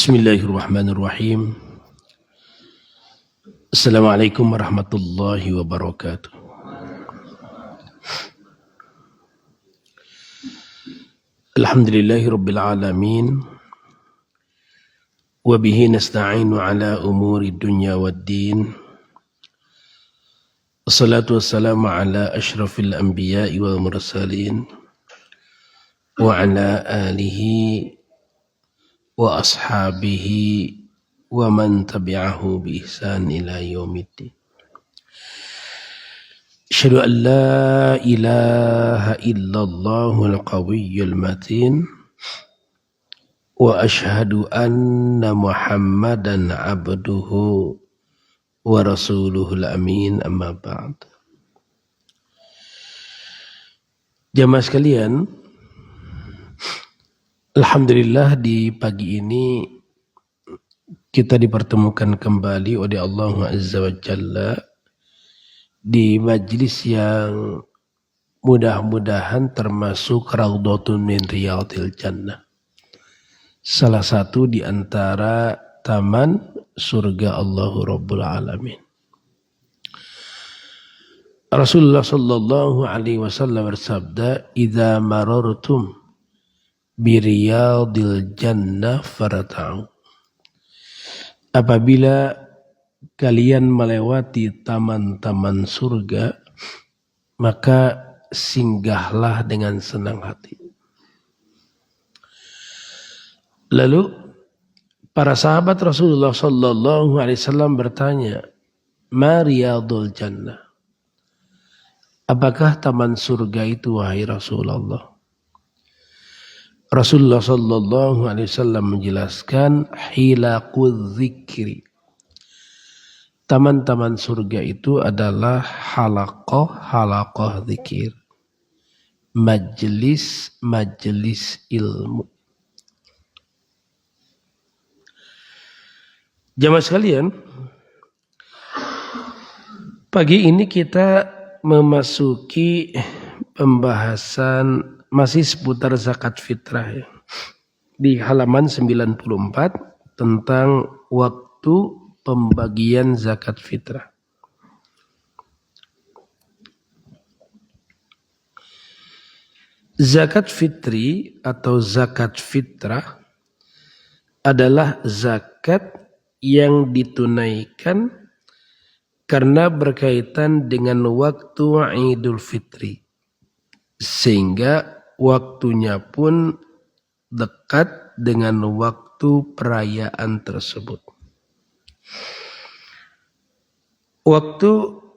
Bismillahirrahmanirrahim. Assalamualaikum warahmatullahi wabarakatuh. Alhamdulillahi rabbil alamin. Wa bihi nasta'inu ala umuri dunya waddin. Assalatu wassalamu ala ashrafil anbiya'i wal mursalin. Wa ala alihi wa ashabihi wa man tabi'ahu bi ihsan ila yaumiddin. Asyhadu an la ilaha illallahul qawiyyul matin wa asyhadu anna Muhammadan abduhu wa rasuluhul amin, amma ba'd. Jamaah sekalian, alhamdulillah di pagi ini kita dipertemukan kembali oleh Allah Azza wa Jalla di majlis yang mudah-mudahan termasuk raudhatun min riyadhil jannah. Salah satu di antara taman surga Allahu Rabbul Alamin. Rasulullah sallallahu alaihi wasallam bersabda, "Idza marartum biriyadil jannah farata'u." Apabila kalian melewati taman-taman surga, maka singgahlah dengan senang hati. Lalu para sahabat Rasulullah sallallahu alaihi wasallam bertanya, "Ma riyadul jannah?" Apakah taman surga itu, wahai Rasulullah? Rasulullah sallallahu alaihi wasallam menjelaskan, hilaqul dzikri. Taman-taman surga itu adalah halaqah dzikir. Majelis ilmu. Jamaah sekalian, pagi ini kita memasuki pembahasan masih seputar zakat fitrah ya. Di halaman 94 tentang waktu pembagian zakat fitrah. Zakat fitri atau zakat fitrah adalah zakat yang ditunaikan karena berkaitan dengan waktu Idul Fitri. Sehingga waktunya pun dekat dengan waktu perayaan tersebut. Waktu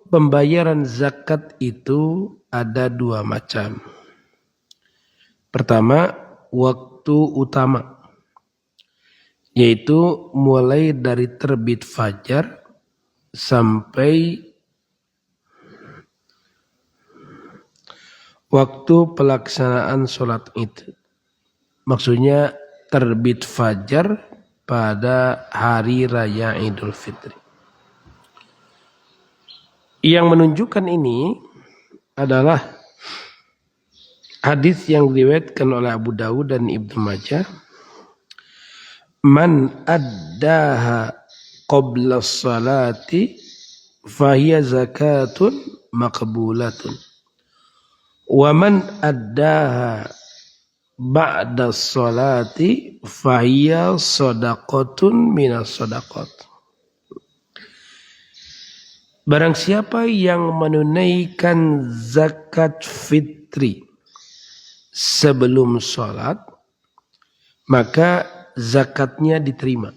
pembayaran zakat itu ada dua macam. Pertama, waktu utama, yaitu mulai dari terbit fajar sampai waktu pelaksanaan sholat Id. Maksudnya terbit fajar pada hari raya Idul Fitri. Yang menunjukkan ini adalah hadis yang diriwayatkan oleh Abu Dawud dan Ibnu Majah. Man addaha qabla salati fahiya zakatun maqbulatun. Wa man addaha ba'da salati fahiya sadaqatun minas sadaqat. Barang siapa yang menunaikan zakat fitri sebelum sholat, maka zakatnya diterima.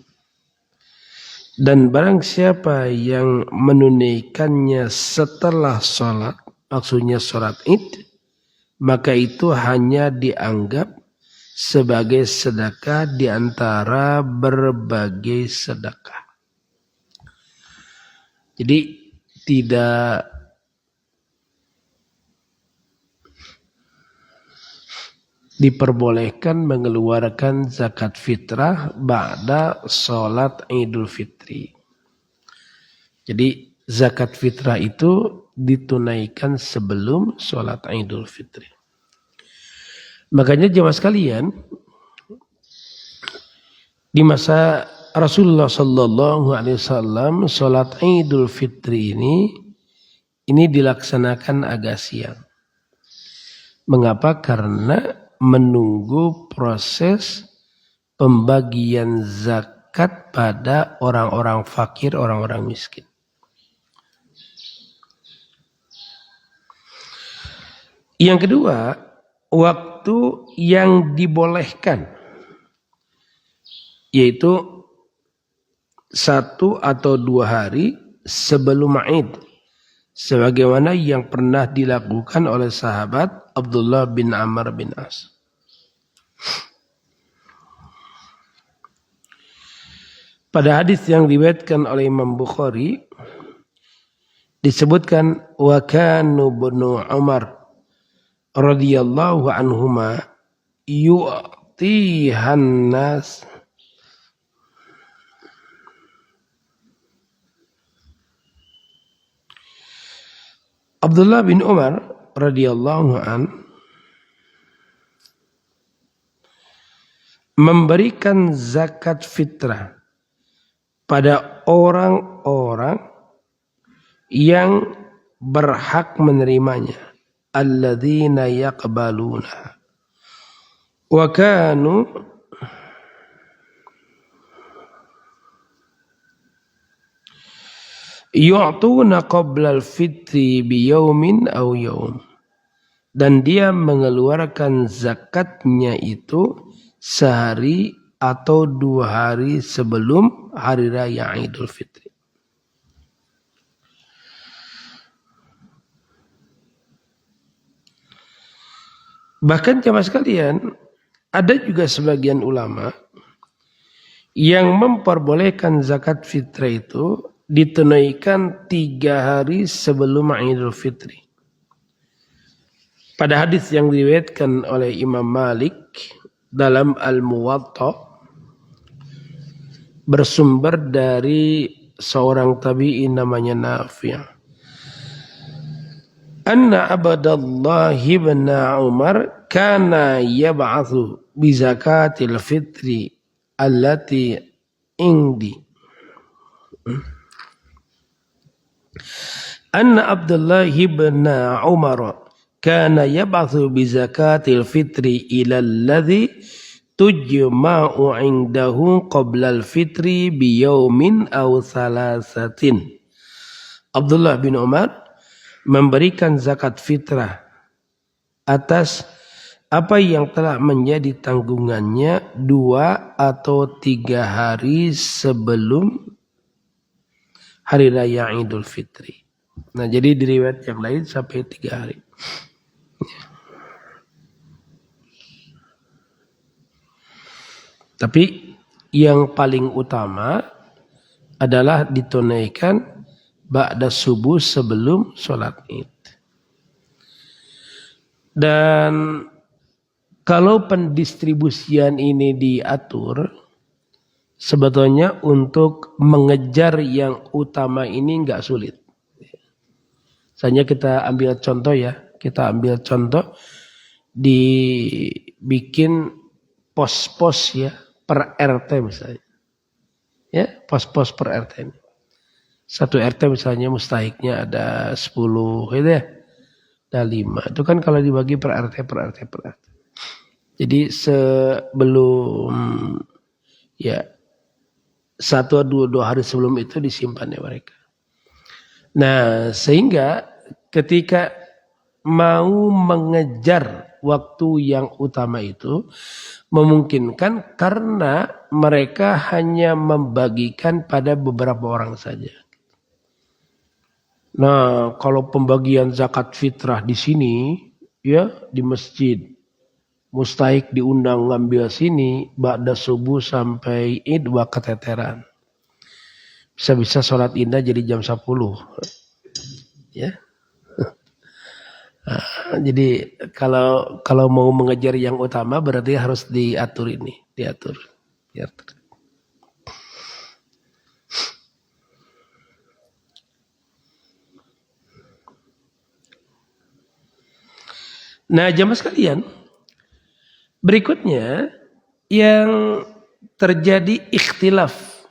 Dan barang siapa yang menunaikannya setelah sholat, maksudnya sholat Id, maka itu hanya dianggap sebagai sedekah di antara berbagai sedekah. Jadi tidak diperbolehkan mengeluarkan zakat fitrah ba'da sholat Idul Fitri. Jadi zakat fitrah itu ditunaikan sebelum sholat Idul Fitri. Makanya jemaah sekalian, Di masa Rasulullah Sallallahu Alaihi Wasallam, sholat Idul Fitri ini dilaksanakan agak siang. Mengapa? Karena menunggu proses pembagian zakat pada orang-orang fakir, orang-orang miskin. Yang kedua, waktu yang dibolehkan, yaitu 1 atau 2 hari sebelum Id, sebagaimana yang pernah dilakukan oleh sahabat Abdullah bin Amr bin As. Pada hadis yang diriwayatkan oleh Imam Bukhari disebutkan wa kanu ibnu Umar radhiyallahu anhuma yu'tihan nas Abdullah bin Umar radhiyallahu an memberikan zakat fitrah pada orang-orang yang berhak menerimanya, alladzina yaqbaluna wa kanu yu'tuna qabla al-fitri biyaumin aw yaum, dan dia mengeluarkan zakatnya itu sehari atau 2 hari sebelum hari raya Idul Fitri. Bahkan jemaah sekalian, ada juga sebagian ulama yang memperbolehkan zakat fitrah itu ditunaikan 3 hari sebelum Idul Fitri. Pada hadis yang diriwayatkan oleh Imam Malik dalam Al-Muwatta, bersumber dari seorang tabi'in namanya Nafi'. Anna Abdullah bin Umar kana yab'athu bi zakatil fitri allati indi. Anna Abdullah bin Umar kana yab'athu bi zakatil fitri ila alladhi tujma'u indahu qabla al-fitri bi yaumin aw thalathatin. Abdullah bin Umar memberikan zakat fitrah atas apa yang telah menjadi tanggungannya 2 atau 3 hari sebelum hari raya Idul Fitri. Nah, jadi di riwayat yang lain sampai 3 hari. Tapi yang paling utama adalah ditunaikan ba'da subuh sebelum sholat Id. Dan kalau pendistribusian ini diatur, sebetulnya untuk mengejar yang utama ini nggak sulit. Misalnya kita ambil contoh ya, dibikin pos-pos ya per RT misalnya. Ya, pos-pos per RT ini. Satu RT misalnya mustahiknya ada 10 gitu ya. Ada 5. Itu kan kalau dibagi per RT. Jadi sebelum ya 1 atau 2 hari sebelum itu disimpannya mereka. Nah, sehingga ketika mau mengejar waktu yang utama itu memungkinkan karena mereka hanya membagikan pada beberapa orang saja. Nah, kalau pembagian zakat fitrah di sini, ya di masjid, mustahik diundang ngambil sini, ba'da subuh sampai Id wa keteteran. Bisa-bisa sholat indah jadi jam 10. Ya. Nah, jadi kalau mau mengejar yang utama berarti harus diatur. Nah, jamaah sekalian, berikutnya yang terjadi ikhtilaf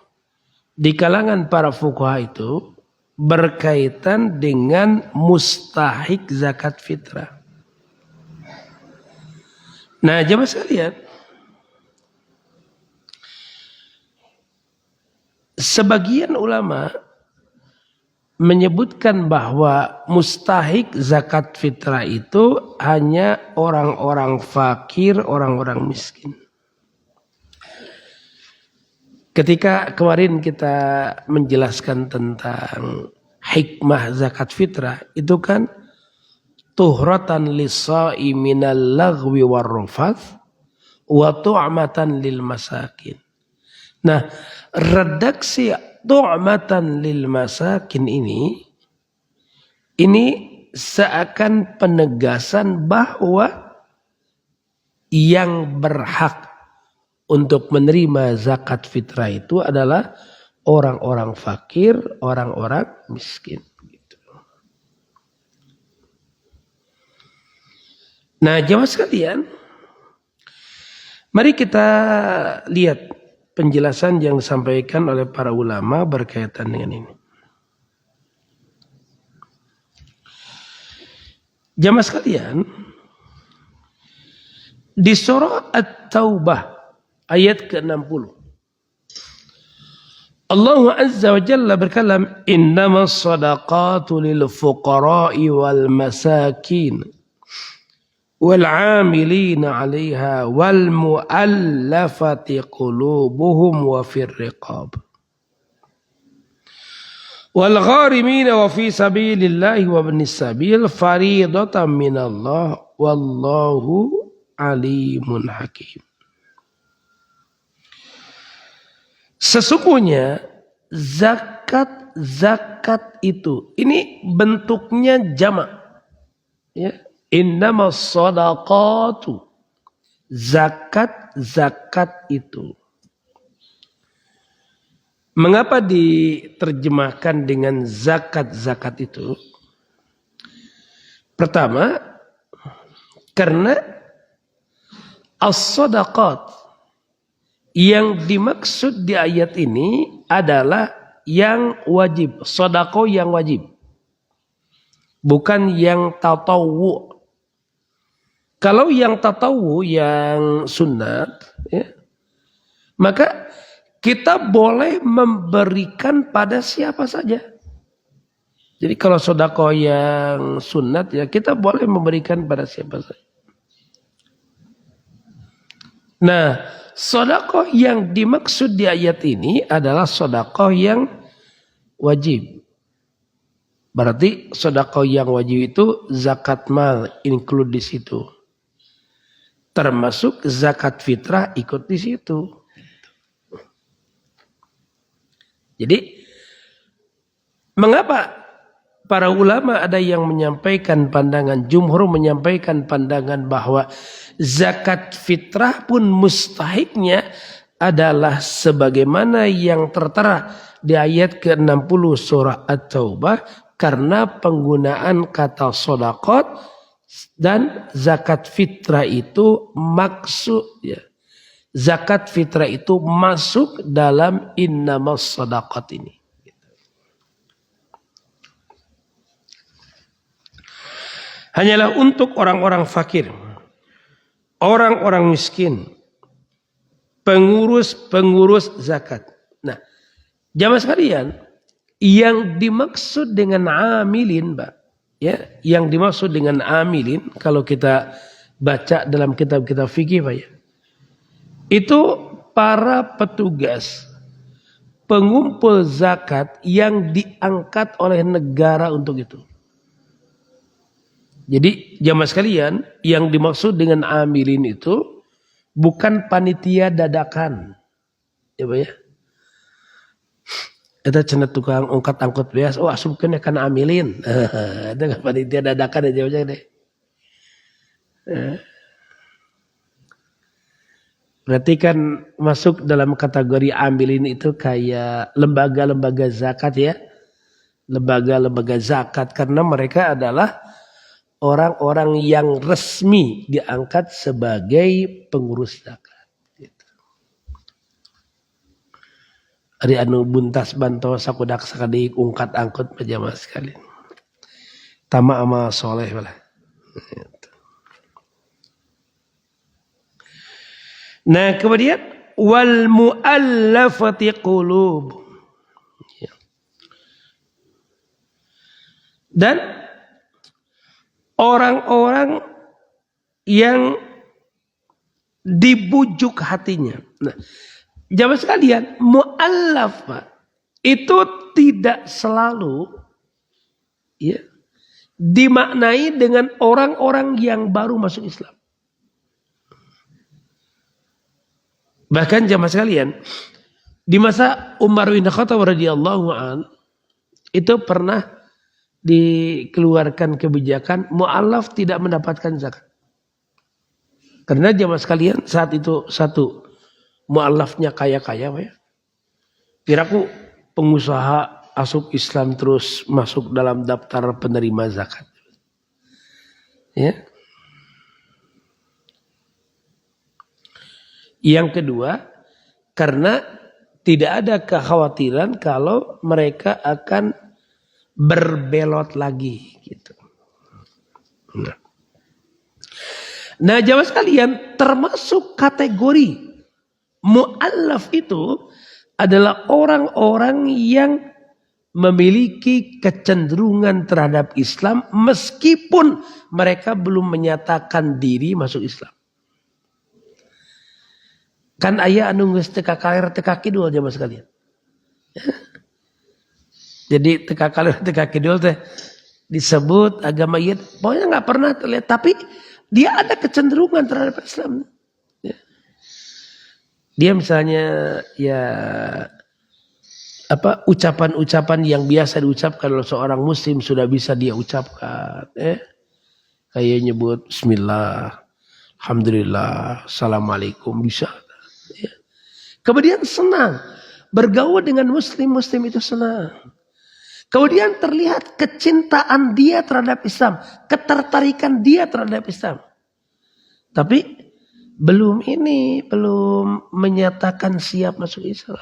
di kalangan para fuqaha itu berkaitan dengan mustahik zakat fitrah. Nah, jemaah sekalian, sebagian ulama menyebutkan bahwa mustahik zakat fitrah itu hanya orang-orang fakir, orang-orang miskin. Ketika kemarin kita menjelaskan tentang hikmah zakat fitrah, itu kan tuhratan lis-sha'i minal laghwi warrafath wa tu'matan lil masakin. Nah, redaksi tu'matan lil masakin ini seakan penegasan bahwa yang berhak untuk menerima zakat fitrah itu adalah orang-orang fakir, orang-orang miskin. Nah, jemaah sekalian, mari kita lihat penjelasan yang disampaikan oleh para ulama berkaitan dengan ini. Jemaah sekalian, di surah At-Taubah ayat ke-60, Allah Azza wa Jalla berkalam, innamas sadaqatu lil fuqara'i wal masakin والعاملين عليها والمؤلفة قلوبهم وفي الرقاب والغارمين وفي سبيل الله وابن السبيل فريضة من الله والله عليم حكيم. Sesungguhnya zakat itu ini bentuknya jamak, ya. Innamas shadaqatu, zakat itu. Mengapa diterjemahkan dengan zakat itu? Pertama, karena as-shadaqat yang dimaksud di ayat ini adalah yang wajib, sedekah yang wajib, bukan yang tatawwu. Kalau yang tatawwu, yang sunat, ya, maka kita boleh memberikan pada siapa saja. Jadi kalau sedekah yang sunat, ya kita boleh memberikan pada siapa saja. Nah, sedekah yang dimaksud di ayat ini adalah sedekah yang wajib. Berarti sedekah yang wajib itu zakat mal include di situ. Termasuk zakat fitrah ikut di situ. Jadi mengapa para ulama ada yang menyampaikan pandangan, jumhur menyampaikan pandangan bahwa zakat fitrah pun mustahiknya adalah sebagaimana yang tertera di ayat ke-60 surah At-Taubah, karena penggunaan kata shadaqat dan zakat fitrah itu maksud, ya. Zakat fitrah itu masuk dalam innamas shadaqat ini. Hanyalah untuk orang-orang fakir, orang-orang miskin, pengurus zakat. Nah, jamaah sekalian, yang dimaksud dengan amilin, Mbak, ya, yang dimaksud dengan amilin kalau kita baca dalam kitab-kitab fikih, Pak, ya, itu para petugas pengumpul zakat yang diangkat oleh negara untuk itu. Jadi jamaah sekalian, yang dimaksud dengan amilin itu bukan panitia dadakan, ya Pak, ya. Itu cina tukang ungkat angkut beas, oh asupkan akan amilin. Itu kan panitia dadakan aja deh. Berarti kan masuk dalam kategori amilin itu kayak lembaga-lembaga zakat, ya. Lembaga-lembaga zakat, karena mereka adalah orang-orang yang resmi diangkat sebagai pengurus zakat. Ari anu buntas banto sakudak sakadik ungkat angkut pajama sekali. Tama amal soleh lah. Nah kemudian wal mu'allafati qulub. Dan orang-orang yang dibujuk hatinya. Nah, jamaah sekalian, mu'allaf itu tidak selalu ya, dimaknai dengan orang-orang yang baru masuk Islam. Bahkan jamaah sekalian, di masa Umar bin Khattab radhiyallahu an itu pernah dikeluarkan kebijakan mu'allaf tidak mendapatkan zakat. Karena jamaah sekalian saat itu satu mu'allafnya kaya-kaya ya. Kiraku pengusaha masuk Islam terus masuk dalam daftar penerima zakat. Ya. Yang kedua, karena tidak ada kekhawatiran kalau mereka akan berbelot lagi gitu. Nah, jamaah sekalian, termasuk kategori mu'allaf itu adalah orang-orang yang memiliki kecenderungan terhadap Islam meskipun mereka belum menyatakan diri masuk Islam. Kan aya anu geus teu kakaler teu kakidul jamaah sekalian. Jadi teu kakaler teu kakidul teh disebut agama ieu pokoknya enggak pernah terlihat tapi dia ada kecenderungan terhadap Islam. Ya. Dia misalnya ya apa ucapan-ucapan yang biasa diucapkan oleh seorang muslim sudah bisa dia ucapkan. Kayak nyebut bismillah, alhamdulillah, assalamualaikum bisa. Ya. Kemudian senang bergaul dengan muslim itu senang. Kemudian terlihat kecintaan dia terhadap Islam, ketertarikan dia terhadap Islam. Tapi belum menyatakan siap masuk Islam.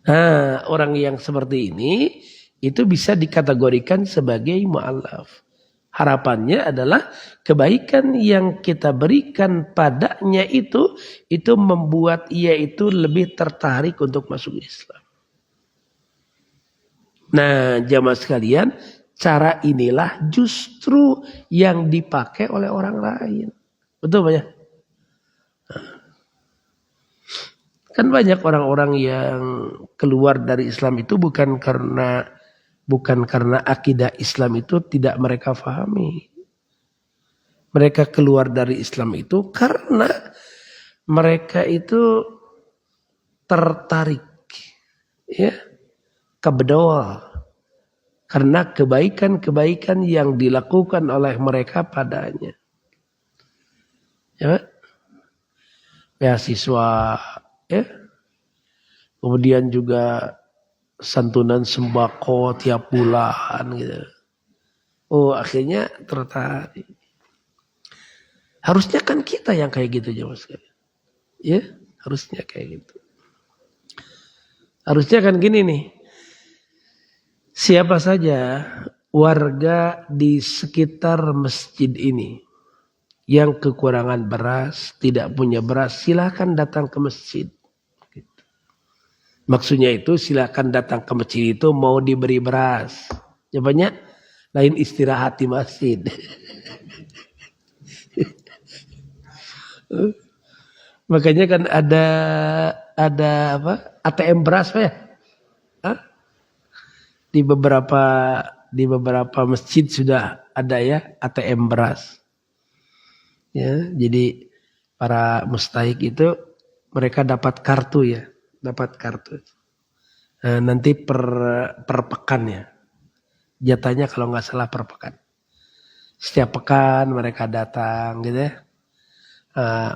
Nah, orang yang seperti ini itu bisa dikategorikan sebagai mu'allaf. Harapannya adalah kebaikan yang kita berikan padanya itu membuat ia itu lebih tertarik untuk masuk Islam. Nah, jamaah sekalian, cara inilah justru yang dipakai oleh orang lain. Betul Pak ya? Kan banyak orang-orang yang keluar dari Islam itu bukan karena akidah Islam itu tidak mereka pahami. Mereka keluar dari Islam itu karena mereka itu tertarik ya kebedoa karena kebaikan-kebaikan yang dilakukan oleh mereka padanya. Ya. Beasiswa ya. Kemudian juga santunan sembako tiap bulan gitu. Oh, akhirnya tertarik. Harusnya kan kita yang kayak gitu jemaah sekalian. Ya, harusnya kayak gitu. Harusnya kan gini nih. Siapa saja warga di sekitar masjid ini yang kekurangan beras, tidak punya beras, silakan datang ke masjid. Gitu. Maksudnya itu silakan datang ke masjid itu mau diberi beras. Jawabannya lain istirahat di masjid. Makanya kan ada apa? ATM beras Pak ya? Hah? Di beberapa masjid sudah ada ya ATM beras. Ya, jadi para mustahik itu mereka dapat kartu ya, dapat kartu. Nanti per pekan ya. Jatahnya kalau nggak salah per pekan. Setiap pekan mereka datang gitu ya.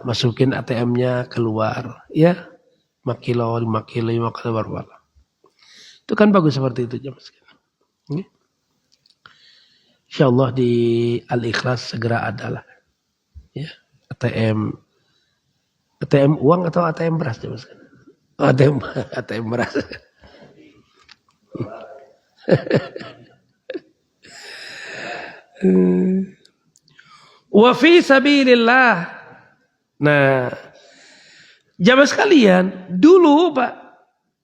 Masukin ATM-nya keluar ya. 5 kilo berapa. Itu kan bagus seperti itu jam sekian. Insyaallah di Al-Ikhlas segera adalah ya ATM uang atau ATM beras jam sekian. ATM merasa. Wa fi sabilillah. Nah, jamaah sekalian, dulu Pak,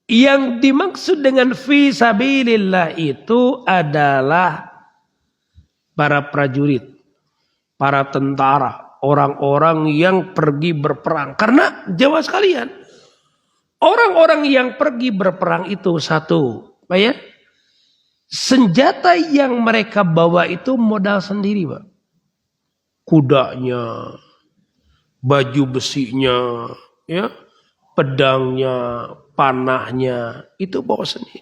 yang dimaksud dengan fi sabilillah itu adalah para prajurit, para tentara, orang-orang yang pergi berperang. Karena jamaah sekalian, orang-orang yang pergi berperang itu satu, Pak ya, senjata yang mereka bawa itu modal sendiri, Pak. Kudanya, baju besinya, ya, pedangnya, panahnya, itu bawa sendiri.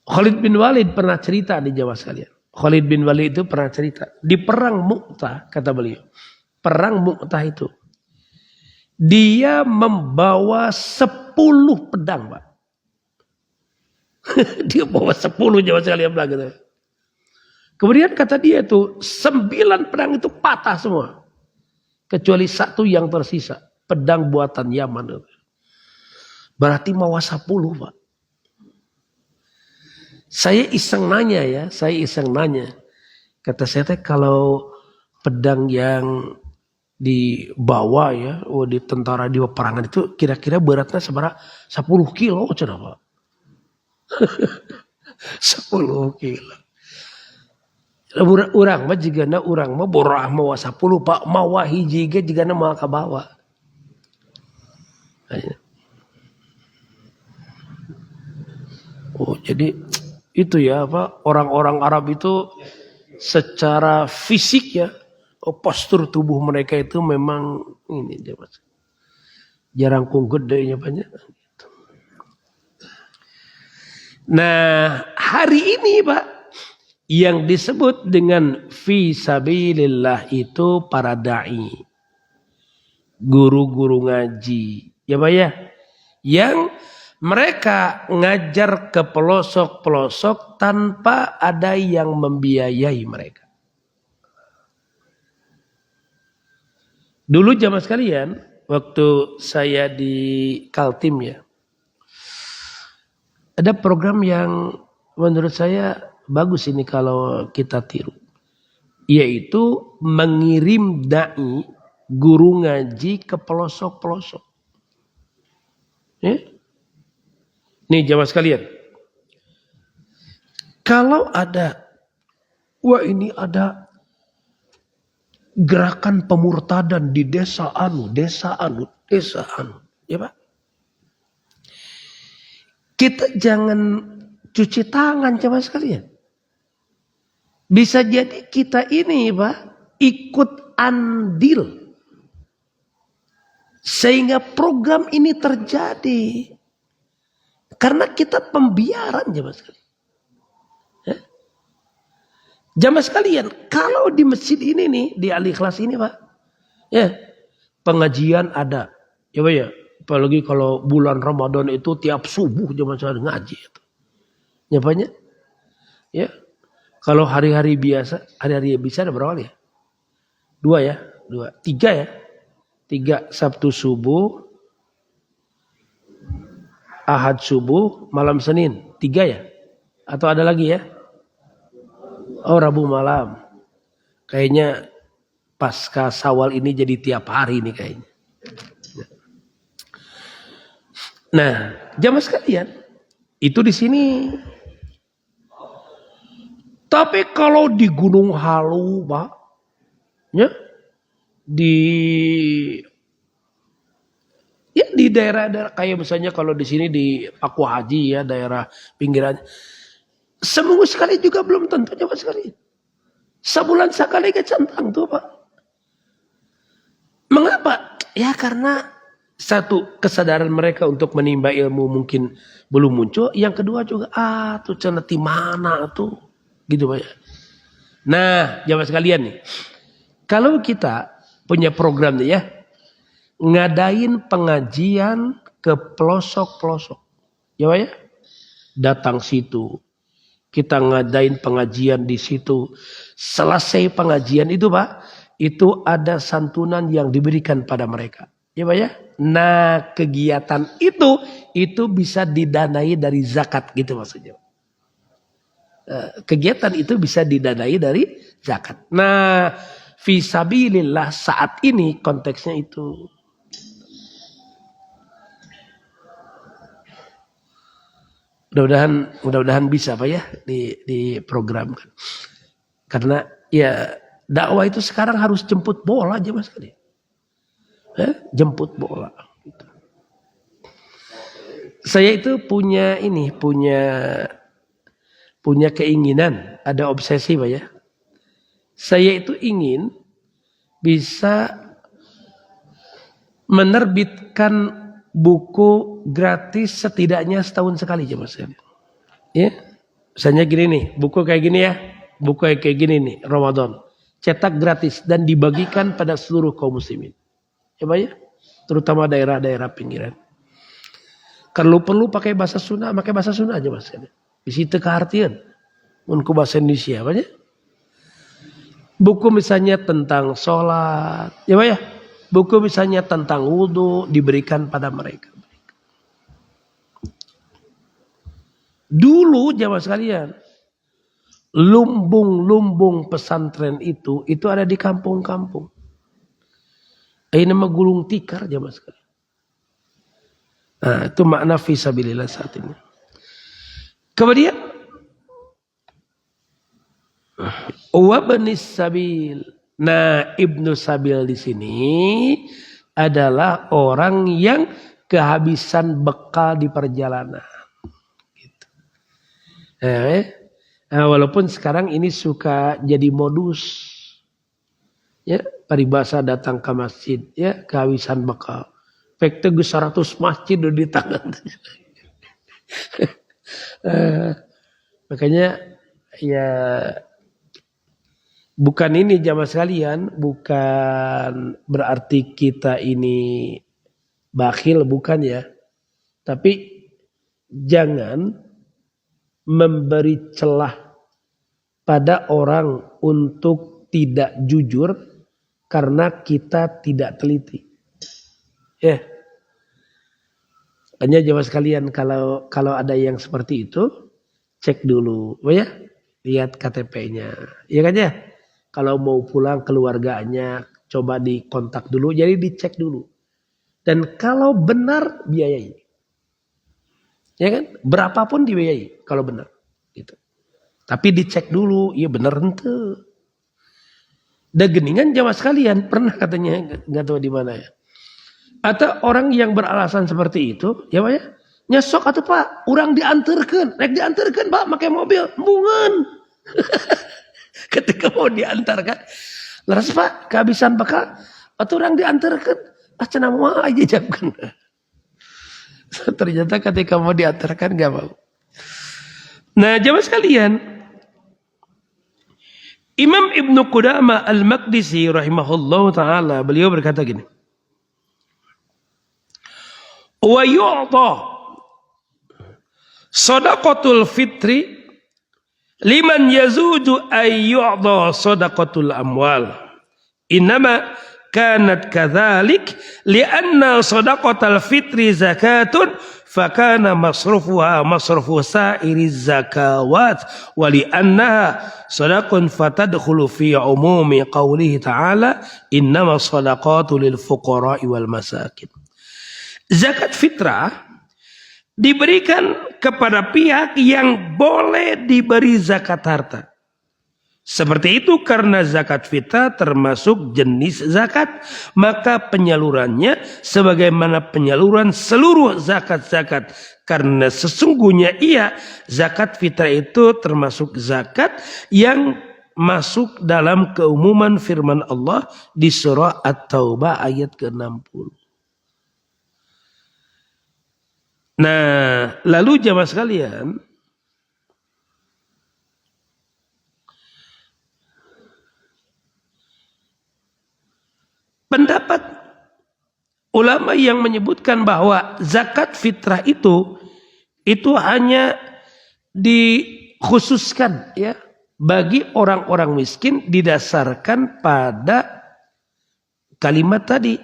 Khalid bin Walid pernah cerita di Jawa sekalian. Khalid bin Walid itu pernah cerita. Di perang Mu'tah, kata beliau. Perang Mu'tah itu. Dia membawa 10 pedang, Pak. Dia bawa 10 Jawa sekalian bilang gitu. Kemudian kata dia tuh 9 pedang itu patah semua. Kecuali satu yang tersisa. Pedang buatan Yaman. Berarti mawa 10 Pak. Saya iseng nanya. Kata saya teh kalau pedang yang dibawa ya. Di tentara di peperangan itu kira-kira beratnya seberapa? 10 kilo. Kenapa? 10 kilo. Urang mah jigana urang mah borah mawa 10 Pak, mawa hiji ge jigana mawa kabawa. Oh, jadi itu ya apa, orang-orang Arab itu secara fisik ya, postur tubuh mereka itu memang ini dia Mas. Jarang gede banyak. Nah, hari ini Pak, yang disebut dengan fi sabilillah itu para da'i. Guru-guru ngaji. Ya Pak ya. Yang mereka ngajar ke pelosok-pelosok tanpa ada yang membiayai mereka. Dulu jamaah sekalian, waktu saya di Kaltim ya. Ada program yang menurut saya bagus ini kalau kita tiru. Yaitu mengirim da'i, guru ngaji ke pelosok-pelosok. Ya? Nih jamaah sekalian. Kalau ada, wah ini ada gerakan pemurtadan di desa anu. Ya Pak. Kita jangan cuci tangan jamaah sekalian. Bisa jadi kita ini Pak ikut andil. Sehingga program ini terjadi. Karena kita pembiaran jamaah sekalian. Jamaah sekalian, kalau di masjid ini nih, di Al-Ikhlas ini Pak. Ya, pengajian ada. Ya Pak ya. Apalagi kalau bulan Ramadan itu tiap subuh jamaah sekalian ngaji. Ya Pak ya. Ya. Kalau hari-hari biasa ada berapa ya? 2 ya? 3 ya? 3 Sabtu subuh, Ahad subuh, malam Senin. 3 ya? Atau ada lagi ya? Oh Rabu malam. Kayaknya pasca Syawal ini jadi tiap hari nih kayaknya. Nah, jamaah sekalian, itu di sini. Tapi kalau di Gunung Halu, Pak, ya, di daerah-daerah kayak misalnya kalau di sini di Paku Haji ya, daerah pinggiran, seminggu sekali juga belum tentu jamaah sekali. Sebulan sekali kecentang tuh Pak. Mengapa? Ya karena satu, kesadaran mereka untuk menimba ilmu mungkin belum muncul. Yang kedua juga, tuh ceneti mana tuh. Gitu Pak ya. Nah, jamaah sekalian nih. Kalau kita punya program nih ya. Ngadain pengajian ke pelosok-pelosok. Ya Pak ya. Datang situ. Kita ngadain pengajian di situ. Selesai pengajian itu Pak. Itu ada santunan yang diberikan pada mereka. Ya Pak ya. Nah, kegiatan itu bisa didanai dari zakat gitu maksudnya. Kegiatan itu bisa didanai dari zakat. Nah, fisabilillah saat ini konteksnya itu. Mudah-mudahan bisa Pak ya diprogramkan. Karena ya dakwah itu sekarang harus jemput bola aja Mas kali. Jemput bola. Gitu. Saya itu punya keinginan, ada obsesi Pak ya. Saya itu ingin bisa menerbitkan buku gratis setidaknya setahun sekali aja Mas. Ya. Misalnya gini nih, buku kayak gini ya. Buku kayak gini nih, Ramadan. Cetak gratis dan dibagikan pada seluruh kaum muslimin. Ya Pak ya. Terutama daerah-daerah pinggiran. Kalau perlu pakai bahasa Sunda aja Mas. Di situ keartian. Untuk bahasa Indonesia Pak ya. Buku misalnya tentang sholat. Ya Pak ya. Buku misalnya tentang wudhu diberikan pada mereka. Dulu jamaah sekalian, lumbung-lumbung pesantren itu ada di kampung-kampung. Ini nama gulung tikar jamaah sekalian. Nah, itu makna fisabilillah saat ini. Kemudian wabnis sabil. Nah, Ibnu Sabil di sini adalah orang yang kehabisan bekal di perjalanan. Gitu. Walaupun sekarang ini suka jadi modus, ya paribasa datang ke masjid, ya kehabisan bekal. Pekte 100 masjid udah di tangan. Makanya ya. Bukan ini jamaah sekalian, bukan berarti kita ini bakhil, bukan ya. Tapi jangan memberi celah pada orang untuk tidak jujur karena kita tidak teliti. Ya. Hanya jamaah sekalian kalau ada yang seperti itu, cek dulu, ya. Lihat KTP-nya. Iya kan ya? Kalau mau pulang keluarganya coba dikontak dulu, jadi dicek dulu. Dan kalau benar biayai. Ya kan? Berapapun dibiayai kalau benar. Gitu. Tapi dicek dulu, iya benar ente. Dan geningan jamaah sekalian pernah katanya nggak tahu di mana ya. Atau orang yang beralasan seperti itu, ya Pak ya, nyesok atau Pak, orang diantarkan, naik diantarkan Pak, pakai mobil, bungan. Ketika mau diantarkan, laras Pak kehabisan bekal, atau orang diantarkan, cenah mau aja jamkan. Ternyata ketika mau diantarkan gak mau. Nah jamaah sekalian, Imam Ibnu Qudamah Al-Maqdisi rahimahullah ta'ala, beliau berkata gini, wa yu'ta sadaqatul fitri liman yazudu ay yu'dha sadaqatul amwal. Innama kanat kadzalik li'anna sadaqatal fitri zakatun fakana masrufuha masrufu sa'iriz zakawat wa li'annaha sadaqun fatadkhulu fi umumi qawlihi ta'ala innama sadaqatu lil fuqara'i wal masakin. Zakat fitrah diberikan kepada pihak yang boleh diberi zakat harta. Seperti itu karena zakat fitrah termasuk jenis zakat, maka penyalurannya sebagaimana penyaluran seluruh zakat-zakat. Karena sesungguhnya zakat fitrah itu termasuk zakat yang masuk dalam keumuman firman Allah di surah At-Taubah ayat ke-60. Nah, lalu jamaah sekalian, pendapat ulama yang menyebutkan bahwa zakat fitrah itu hanya dikhususkan ya bagi orang-orang miskin didasarkan pada kalimat tadi,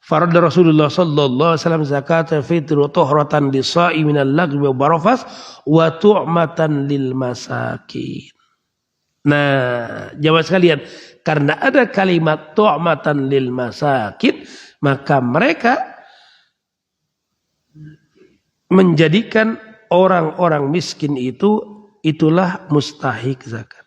Farada Rasulullah sallallahu alaihi wasallam zakat fitr tuhratan lisai minal lagwi wa barafas wa tu'matan lil masakin. Nah, jamaah sekalian, karena ada kalimat tu'matan lil masakin, maka mereka menjadikan orang-orang miskin itulah mustahik zakat.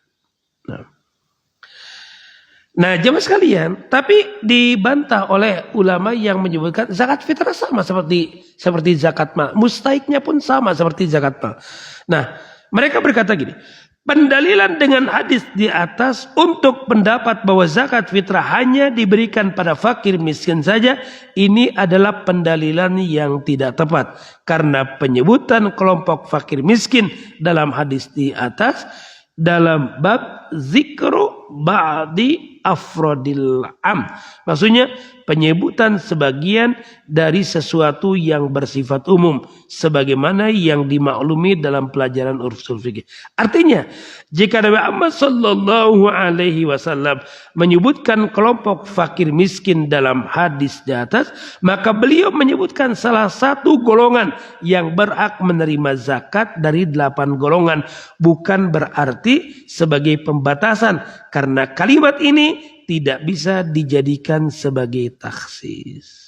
Nah, jemaah sekalian, tapi dibantah oleh ulama yang menyebutkan zakat fitrah sama seperti zakat mal. Mustahiknya pun sama seperti zakat mal. Nah, mereka berkata gini, pendalilan dengan hadis di atas untuk pendapat bahwa zakat fitrah hanya diberikan pada fakir miskin saja, ini adalah pendalilan yang tidak tepat. Karena penyebutan kelompok fakir miskin dalam hadis di atas, dalam bab zikru ba'di afrodil am. Maksudnya penyebutan sebagian dari sesuatu yang bersifat umum. Sebagaimana yang dimaklumi dalam pelajaran usul fikih. Artinya, jika Nabi Muhammad sallallahu alaihi wasallam menyebutkan kelompok fakir miskin dalam hadis di atas, maka beliau menyebutkan salah satu golongan yang berhak menerima zakat dari 8 golongan. Bukan berarti sebagai pembatasan, karena kalimat ini tidak bisa dijadikan sebagai taksis.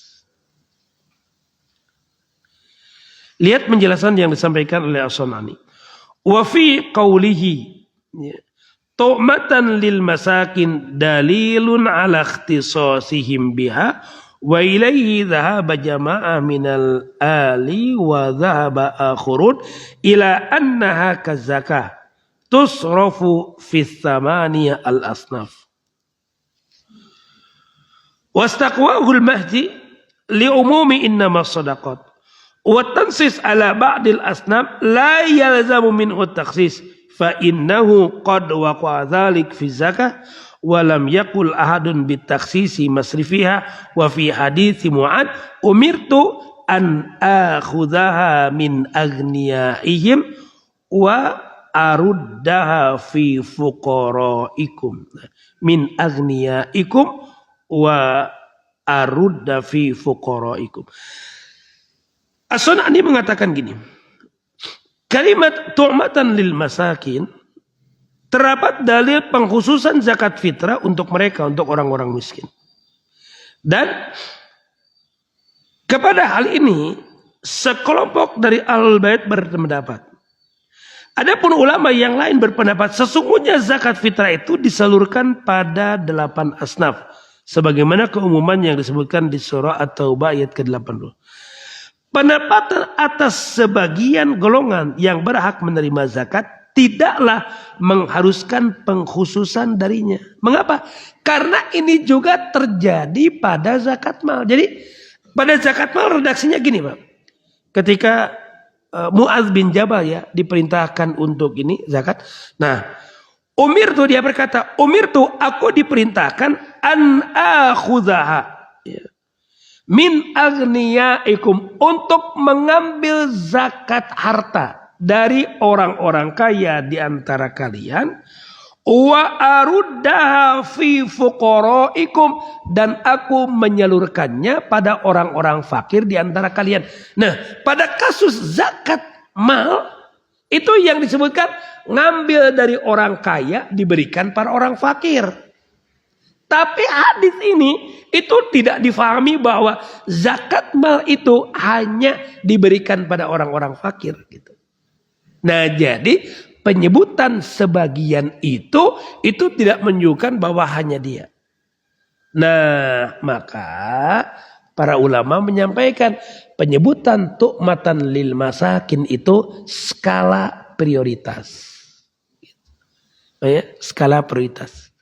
Lihat penjelasan yang disampaikan oleh As-Sunani. Wa fi qawlihi tu'matan lil masakin dalilun ala ikhtisasihim biha wa ilaihi dhahaba jama'ah minal ali wa dhahaba akhurun ila annaha kazakah tusrafu fi thamaniyah al-asnaf. Wastaqwahu al-mahdi li'umumi innama sadaqat. Wa tansis ala ba'dil asnaf la yalzamu minhu takhsis. Fa innahu qad waqa'a dhalik fi zakah. Wa lam yakul ahadun bitakhsisi masrifiha. Wa fi hadithi Mu'ad umirtu an akhudhaha min agniyaihim. Wa aruddaha fi fuqaraikum. Min agniyaihim. Wa arudda fi fuqaraikum. As-Sunani mengatakan gini, kalimat tu'matan lil masakin terdapat dalil pengkhususan zakat fitrah untuk mereka, untuk orang-orang miskin. Dan kepada hal ini sekelompok dari Ahlul Bait berpendapat. Adapun ulama yang lain berpendapat sesungguhnya zakat fitrah itu disalurkan pada 8 asnaf. Sebagaimana keumuman yang disebutkan di surah At-Taubah ayat ke-80. Pendapat atas sebagian golongan yang berhak menerima zakat tidaklah mengharuskan pengkhususan darinya. Mengapa? Karena ini juga terjadi pada zakat mal. Jadi pada zakat mal redaksinya gini, Pak. Ketika Mu'adz bin Jabal ya diperintahkan untuk ini zakat. Nah, dia berkata, aku diperintahkan an akhudhaha min aghniyaikum, untuk mengambil zakat harta dari orang-orang kaya di antara kalian, wa aruddaha fi fuqaraikum, dan aku menyalurkannya pada orang-orang fakir di antara kalian. Nah, pada kasus zakat mal itu yang disebutkan ngambil dari orang kaya diberikan para orang fakir. Tapi hadis ini itu tidak difahami bahwa zakat mal itu hanya diberikan pada orang-orang fakir gitu. Nah, jadi penyebutan sebagian itu tidak menunjukkan bahwa hanya dia. Nah, maka para ulama menyampaikan penyebutan tu'matan lil masakin itu skala prioritas. Ya, skala prioritas.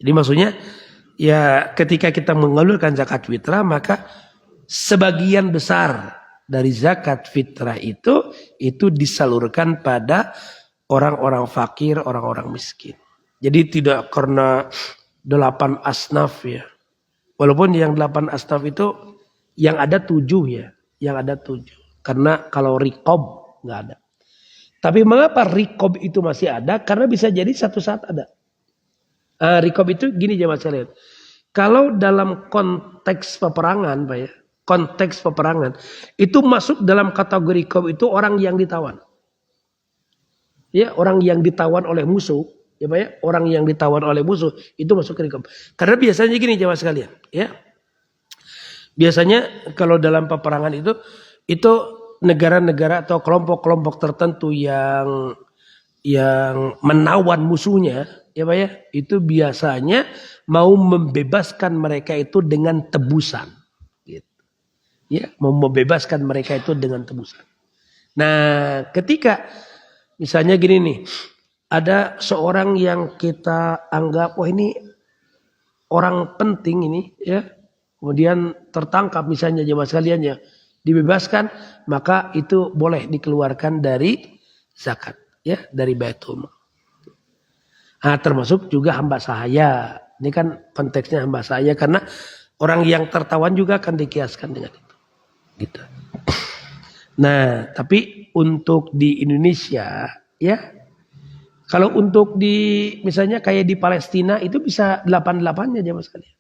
Jadi maksudnya ya ketika kita mengeluarkan zakat fitrah, maka sebagian besar dari zakat fitrah itu disalurkan pada orang-orang fakir, orang-orang miskin. Jadi tidak karena 8 asnaf ya. Walaupun yang 8 asnaf itu yang ada 7 ya. Yang ada 7. Karena kalau rikob nggak ada. Tapi mengapa rikob itu masih ada? Karena bisa jadi satu saat ada. Rikob itu gini jemaah sekalian. Kalau dalam konteks peperangan, Pak ya, konteks peperangan itu masuk dalam kategori kaum itu orang yang ditawan. Ya, orang yang ditawan oleh musuh, ya Pak ya, orang yang ditawan oleh musuh itu masuk ke kaum. Karena biasanya gini jemaah sekalian, ya. Biasanya kalau dalam peperangan itu negara-negara atau kelompok-kelompok tertentu yang menawan musuhnya, ya Pak ya, itu biasanya mau membebaskan mereka itu dengan tebusan. Gitu. Ya, mau membebaskan mereka itu dengan tebusan. Nah, ketika misalnya gini nih, ada seorang yang kita anggap, wah ini orang penting ini, ya, kemudian tertangkap misalnya jemaah sekalian ya, dibebaskan, maka itu boleh dikeluarkan dari zakat, ya, dari baitul mal. Nah, termasuk juga hamba sahaya. Ini kan konteksnya hamba sahaya karena orang yang tertawan juga akan dikiaskan dengan itu. Gitu. Nah, tapi untuk di Indonesia, ya, kalau untuk di misalnya kayak di Palestina itu bisa 88-nya jemaah sekalian.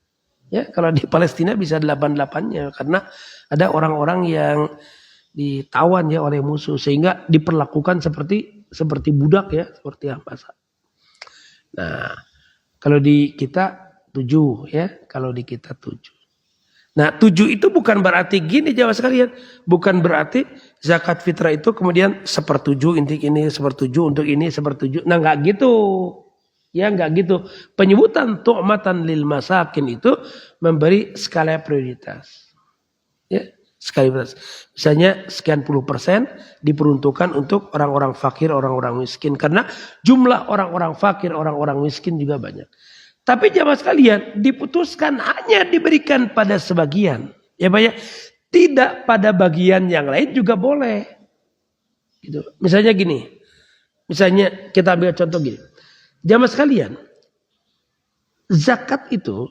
Ya, kalau di Palestina bisa 88-nya karena ada orang-orang yang ditawan ya oleh musuh sehingga diperlakukan seperti budak ya, seperti hamba sahaya. Nah, kalau di kita 7 ya, kalau di kita 7. Nah 7 itu bukan berarti gini jemaah sekalian. Bukan berarti zakat fitrah itu kemudian 1/7 untuk ini, 1/7 untuk ini, 1/7. Nah gak gitu. Ya gak gitu. Penyebutan tu'matan lil masakin itu memberi skala prioritas. Ya, skala prioritas. Misalnya sekian puluh % diperuntukkan untuk orang-orang fakir, orang-orang miskin. Karena jumlah orang-orang fakir, orang-orang miskin juga banyak. Tapi jamaah sekalian diputuskan hanya diberikan pada sebagian. Ya Pak ya. Tidak pada bagian yang lain juga boleh. Gitu. Misalnya gini. Misalnya kita ambil contoh gini. Jamaah sekalian. Zakat itu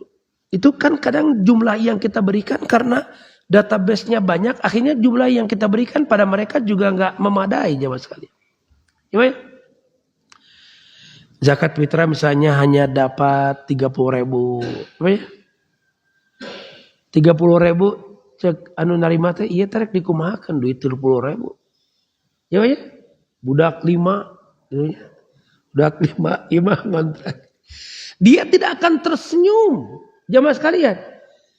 kan kadang jumlah yang kita berikan karena database-nya banyak. Akhirnya jumlah yang kita berikan pada mereka juga nggak memadai jamaah sekalian. Ya Pak ya. Zakat fitrah misalnya hanya dapat 30.000, apa ya? 30.000 cek anu narima teh iya tarik dikumahakeun duit 30.000. Ya ya. Budak 5, gitu ya. Budak 5 ngontrak. Dia tidak akan tersenyum. Jamaah sekalian.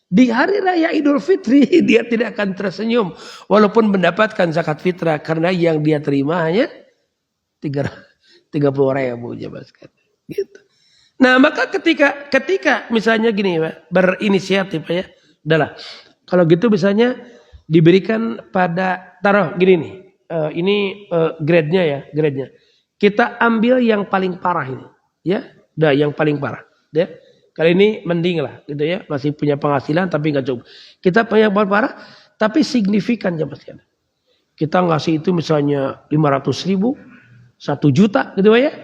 Di hari raya Idul Fitri dia tidak akan tersenyum walaupun mendapatkan zakat fitrah karena yang dia terima hanya 30.000 jemaah sekalian. Gitu. Nah maka ketika misalnya gini Pak, berinisiatif ya, adalah kalau gitu misalnya diberikan pada taruh gini nih, ini grade-nya ya, grade-nya. Kita ambil yang paling parah ini, ya, dah yang paling parah, ya. Kali ini mending lah, gitu ya, masih punya penghasilan tapi nggak cukup. Kita yang paling parah, tapi signifikan jemaah sekalian. Kita ngasih itu misalnya 500.000. 1 juta gitu ya.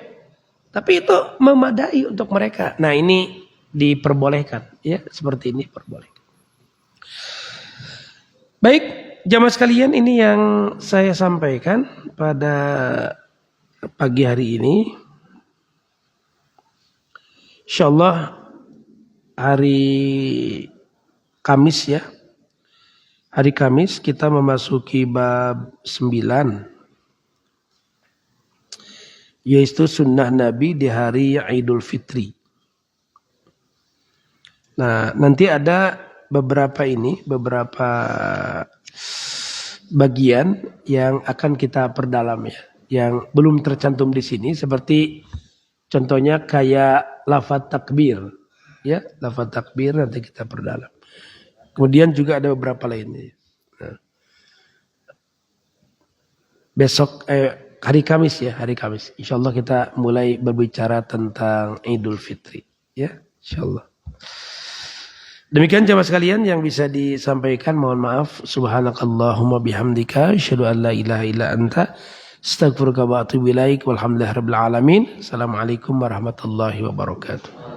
Tapi itu memadai untuk mereka. Nah ini diperbolehkan. Ya seperti ini diperbolehkan. Baik jamaah sekalian ini yang saya sampaikan pada pagi hari ini. InsyaAllah hari Kamis ya. Hari Kamis kita memasuki bab 9. Yaitu sunnah Nabi di hari Idul Fitri. Nah, nanti ada beberapa bagian yang akan kita perdalam ya, yang belum tercantum di sini seperti contohnya kayak lafaz takbir, ya, lafaz takbir nanti kita perdalam. Kemudian juga ada beberapa lainnya. Nah, besok hari Kamis ya, hari Kamis. InsyaAllah kita mulai berbicara tentang Idul Fitri. Ya, InsyaAllah. Demikian jemaah sekalian yang bisa disampaikan. Mohon maaf. Subhanakallahumma bihamdika. Asyhadu an la ilaha illa anta. Astaghfiruka wa atubu ilaik. Walhamdulillahirabbil alamin. Assalamualaikum warahmatullahi wabarakatuh.